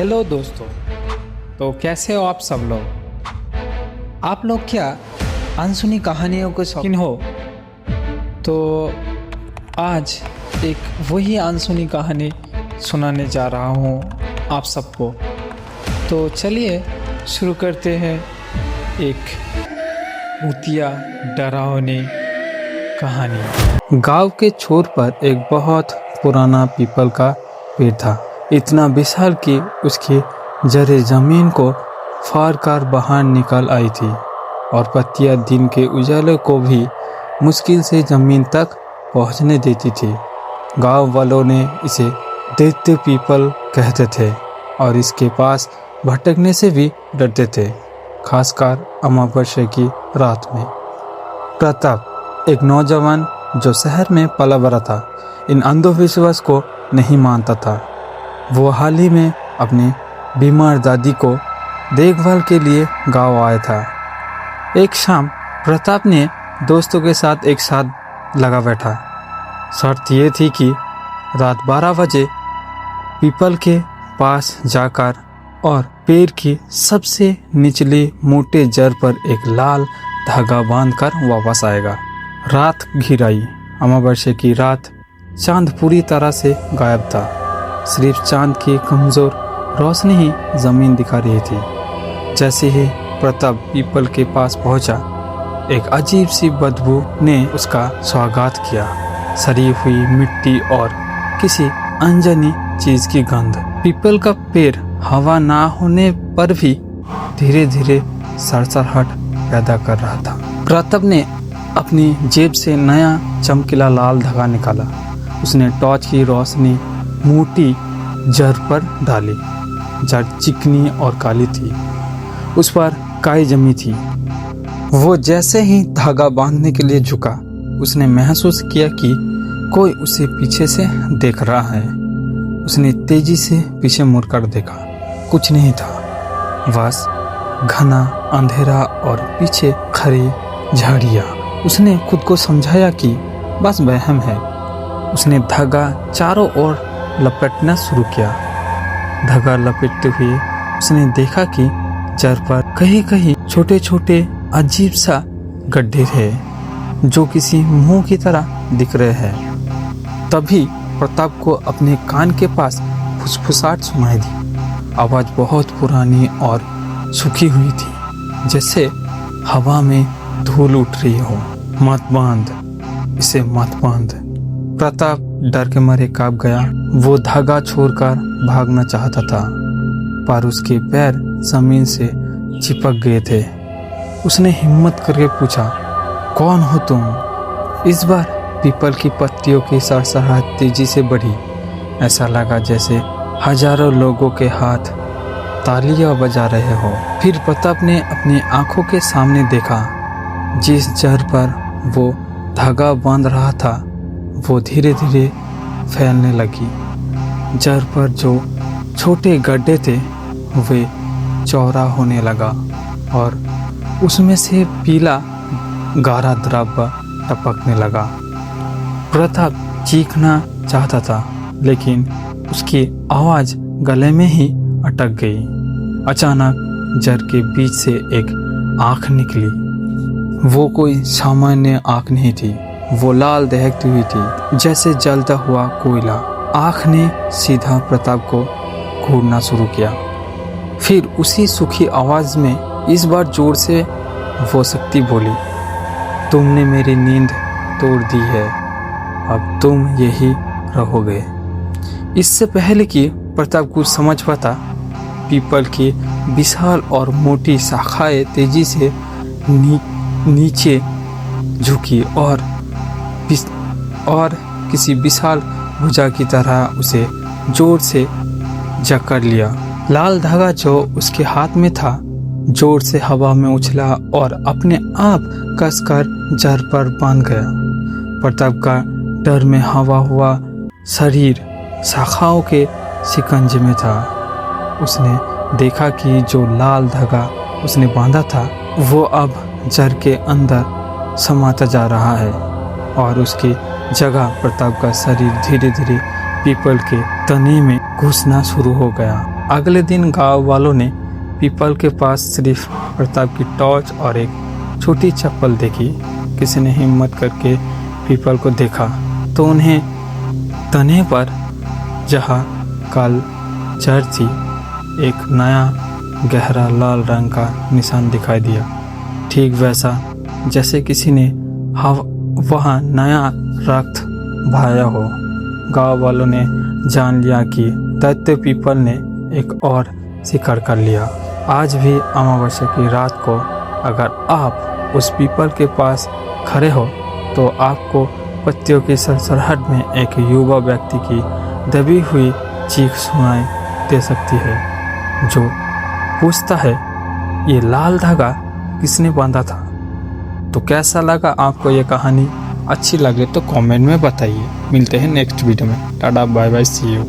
Hello दोस्तों, तो कैसे हो आप सब लोग। आप लोग क्या अनसुनी कहानियों के शौकीन हो? तो आज एक वही अनसुनी कहानी सुनाने जा रहा हूँ आप सबको। तो चलिए शुरू करते हैं एक भूतिया डरावनी कहानी। गांव के छोर पर एक बहुत पुराना पीपल का पेड़ था, इतना विशाल कि उसकी जड़ें जमीन को फाड़ कर बाहर निकल आई थी और पत्तियां दिन के उजाले को भी मुश्किल से जमीन तक पहुंचने देती थी। गांव वालों ने इसे दैत्य पीपल कहते थे और इसके पास भटकने से भी डरते थे, खासकर अमावस्या की रात में। प्रताप एक नौजवान जो शहर में पला बड़ा था, इन अंधविश्वास को नहीं मानता था। वो हाल ही में अपनी बीमार दादी को देखभाल के लिए गांव आया था। एक शाम प्रताप ने दोस्तों के साथ एक साथ लगा बैठा। शर्त ये थी कि रात 12 बजे पीपल के पास जाकर और पेड़ की सबसे निचली मोटे जड़ पर एक लाल धागा बांधकर वापस आएगा। रात घिर आई। अमावस्या की रात चांद पूरी तरह से गायब था। सिर्फ चांद की कमजोर रोशनी ही जमीन दिखा रही थी। जैसे ही प्रताप पीपल के पास पहुंचा, एक अजीब सी बदबू ने उसका स्वागत किया। सड़ी हुई मिट्टी और किसी अनजानी चीज की गंध। पीपल का पेड़ हवा ना होने पर भी धीरे धीरे सरसराहट पैदा कर रहा था। प्रताप ने अपनी जेब से नया चमकीला लाल धागा निकाला। उसने टॉर्च की रोशनी मोटी जड़ पर डाली। जड़ चिकनी और काली थी, उस पर काई जमी थी। वो जैसे ही धागा बांधने के लिए झुका, उसने महसूस किया कि कोई उसे पीछे से देख रहा है। उसने तेजी से पीछे मुड़कर देखा। कुछ नहीं था, बस घना अंधेरा और पीछे खड़ी झाड़ियाँ। उसने खुद को समझाया कि बस वहम है। उसने धागा चारों ओर लपेटना शुरू किया। धागा लपेटते हुए उसने देखा कि जड़ पर कहीं कहीं छोटे छोटे अजीब सा गड्ढे थे जो किसी मुंह की तरह दिख रहे हैं। तभी प्रताप को अपने कान के पास फुसफुसाहट सुनाई दी। आवाज बहुत पुरानी और सूखी हुई थी, जैसे हवा में धूल उठ रही हो। मत बांध, इसे मत बांध। प्रताप डर के मारे कांप गया। वो धागा छोड़कर भागना चाहता था, पर उसके पैर जमीन से चिपक गए थे। उसने हिम्मत करके पूछा, कौन हो तुम? इस बार पीपल की पत्तियों की सरसराहट तेजी से बढ़ी। ऐसा लगा जैसे हजारों लोगों के हाथ तालियां बजा रहे हो। फिर प्रताप ने अपनी आंखों के सामने देखा, जिस जड़ पर वो धागा बांध रहा था वो धीरे धीरे फैलने लगी। जड़ पर जो छोटे गड्ढे थे वे चौड़ा होने लगा और उसमें से पीला गाढ़ा द्रव्य टपकने लगा। प्रताप चीखना चाहता था, लेकिन उसकी आवाज गले में ही अटक गई। अचानक जड़ के बीच से एक आंख निकली। वो कोई सामान्य आंख नहीं थी, वो लाल दहकती हुई थी, जैसे जलता हुआ कोयला। आंख ने सीधा प्रताप को घूरना शुरू किया। फिर उसी सूखी आवाज में इस बार जोर से वो शक्ति बोली, तुमने मेरी नींद तोड़ दी है, अब तुम यही रहोगे। इससे पहले कि प्रताप कुछ समझ पाता, पीपल की विशाल और मोटी शाखाएं तेजी से नीचे झुकी और किसी विशाल भुजा की तरह उसे जोर से जकड़ लिया। लाल धागा जो उसके हाथ में था जोर से हवा में उछला और अपने आप कसकर जड़ पर बांध गया। प्रताप का डर में हवा हुआ शरीर शाखाओं के शिकंजे में था। उसने देखा कि जो लाल धागा उसने बांधा था वो अब जड़ के अंदर समाता जा रहा है और उसकी जगह प्रताप का शरीर धीरे धीरे पीपल के तने में घुसना शुरू हो गया। अगले दिन गांव वालों ने पीपल के पास सिर्फ प्रताप की टॉर्च और एक छोटी चप्पल देखी। किसी ने हिम्मत करके पीपल को देखा तो उन्हें तने पर, जहाँ कल जड़ थी, एक नया गहरा लाल रंग का निशान दिखाई दिया। ठीक वैसा जैसे किसी ने वहाँ नया रक्त बहाया हो। गांव वालों ने जान लिया कि दैत्य पीपल ने एक और शिकार कर लिया। आज भी अमावस्या की रात को अगर आप उस पीपल के पास खड़े हो तो आपको पत्तियों की सरसराहट में एक युवा व्यक्ति की दबी हुई चीख सुनाई दे सकती है, जो पूछता है, ये लाल धागा किसने बांधा था। तो कैसा लगा आपको ये कहानी? अच्छी लगे तो कमेंट में बताइए। मिलते हैं नेक्स्ट वीडियो में। Tata bye bye, see you.